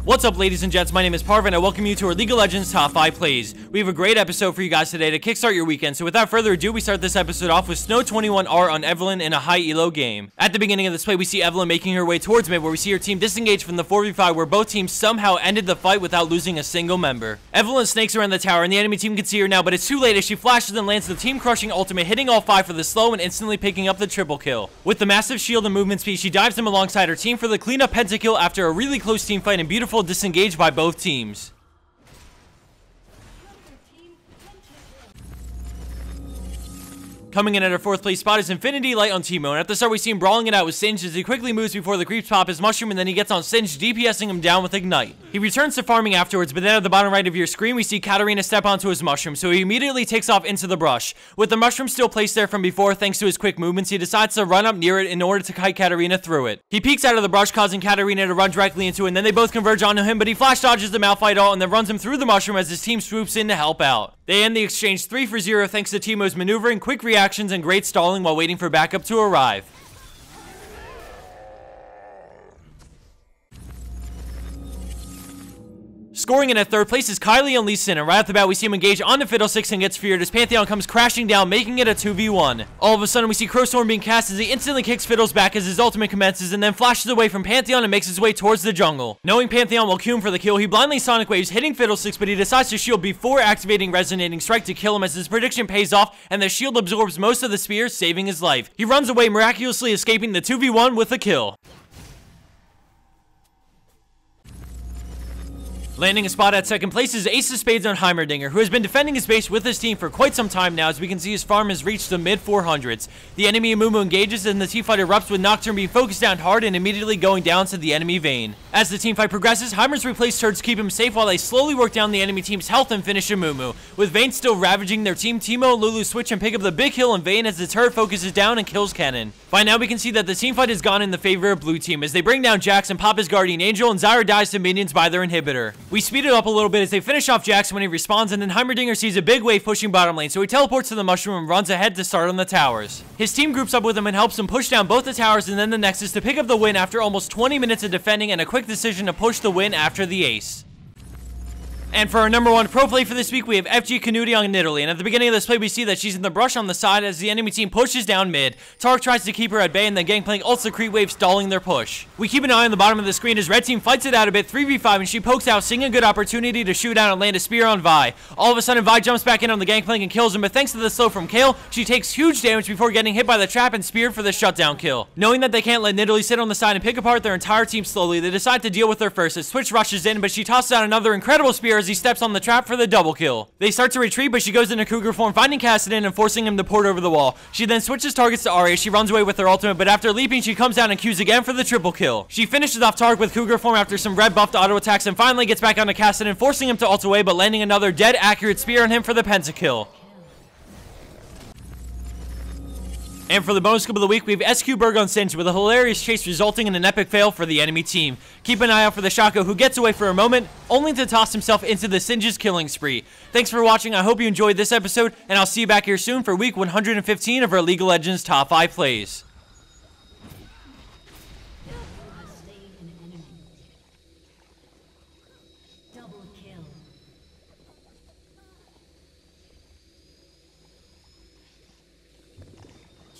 What's up, ladies and gents? My name is Parv, and I welcome you to our League of Legends Top 5 Plays. We have a great episode for you guys today to kickstart your weekend, so without further ado, we start this episode off with Snow21R on Evelyn in a high elo game. At the beginning of this play, we see Evelyn making her way towards mid, where we see her team disengage from the 4v5, where both teams somehow ended the fight without losing a single member. Evelyn snakes around the tower, and the enemy team can see her now, but it's too late as she flashes and lands the team-crushing ultimate, hitting all 5 for the slow and instantly picking up the triple kill. With the massive shield and movement speed, she dives them alongside her team for the cleanup pentakill after a really close team fight and beautiful disengage by both teams. Coming in at our 4th place spot is infinitylight on Teemo, and at the start we see him brawling it out with Singed as he quickly moves before the creeps pop his mushroom, and then he gets on Singed, DPSing him down with Ignite. He returns to farming afterwards, but then at the bottom right of your screen we see Katarina step onto his mushroom, so he immediately takes off into the brush. With the mushroom still placed there from before thanks to his quick movements, he decides to run up near it in order to kite Katarina through it. He peeks out of the brush, causing Katarina to run directly into it, and then they both converge onto him, but he flash dodges the Malphite ult and then runs him through the mushroom as his team swoops in to help out. They end the exchange 3-for-0 thanks to Teemo's maneuvering, quick reactions, and great stalling while waiting for backup to arrive. Scoring in at 3rd place is Kyleee on Lee Sin, and right off the bat we see him engage on the Fiddlesticks and gets feared as Pantheon comes crashing down, making it a 2v1. All of a sudden we see Crowstorm being cast as he instantly kicks Fiddles back as his ultimate commences and then flashes away from Pantheon and makes his way towards the jungle. Knowing Pantheon will queue him for the kill, he blindly Sonic Waves, hitting Fiddlesticks, but he decides to shield before activating Resonating Strike to kill him as his prediction pays off and the shield absorbs most of the spear, saving his life. He runs away, miraculously escaping the 2v1 with a kill. Landing a spot at 2nd place is AceOfSpadez on Heimerdinger, who has been defending his base with his team for quite some time now, as we can see his farm has reached the mid-400s. The enemy Amumu engages and the teamfight erupts with Nocturne being focused down hard and immediately going down to the enemy Vayne. As the teamfight progresses, Heimer's replaced turrets keep him safe while they slowly work down the enemy team's health and finish Amumu. With Vayne still ravaging their team, Teemo and Lulu switch and pick up the big kill on Vayne as the turret focuses down and kills Kennen. By now we can see that the teamfight has gone in the favor of blue team as they bring down Jax and pop his Guardian Angel, and Zyra dies to minions by their inhibitor. We speed it up a little bit as they finish off Jax when he respawns, and then Heimerdinger sees a big wave pushing bottom lane, so he teleports to the mushroom and runs ahead to start on the towers. His team groups up with him and helps him push down both the towers and then the Nexus to pick up the win after almost 20 minutes of defending and a quick decision to push the win after the ace. And for our number 1 pro play for this week, we have Fg Knuutti on Nidalee, and at the beginning of this play we see that she's in the brush on the side as the enemy team pushes down mid. Tark tries to keep her at bay, and then Gangplank ults the creep wave, stalling their push. We keep an eye on the bottom of the screen as red team fights it out a bit 3v5, and she pokes out, seeing a good opportunity to shoot out and land a spear on Vi. All of a sudden Vi jumps back in on the Gangplank and kills him, but thanks to the slow from Kale, she takes huge damage before getting hit by the trap and speared for the shutdown kill. Knowing that they can't let Nidalee sit on the side and pick apart their entire team slowly, they decide to deal with her first as Twitch rushes in, but she tosses out another incredible spear as he steps on the trap for the double kill. They start to retreat, but she goes into Cougar form, finding Kassadin and forcing him to port over the wall. She then switches targets to Arya. She runs away with her ultimate, but after leaping, she comes down and queues again for the triple kill. She finishes off Tark with Cougar form after some red buffed auto attacks and finally gets back onto Kassadin, forcing him to ult away, but landing another dead accurate spear on him for the pentakill. And for the bonus scoop of the week, we have Sqberg on Singed with a hilarious chase resulting in an epic fail for the enemy team. Keep an eye out for the Shaco, who gets away for a moment, only to toss himself into the Singe's killing spree. Thanks for watching, I hope you enjoyed this episode, and I'll see you back here soon for week 115 of our League of Legends Top 5 Plays.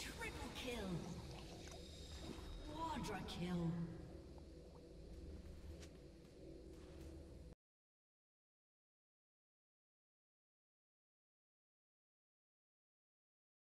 Triple kill. Quadra kill.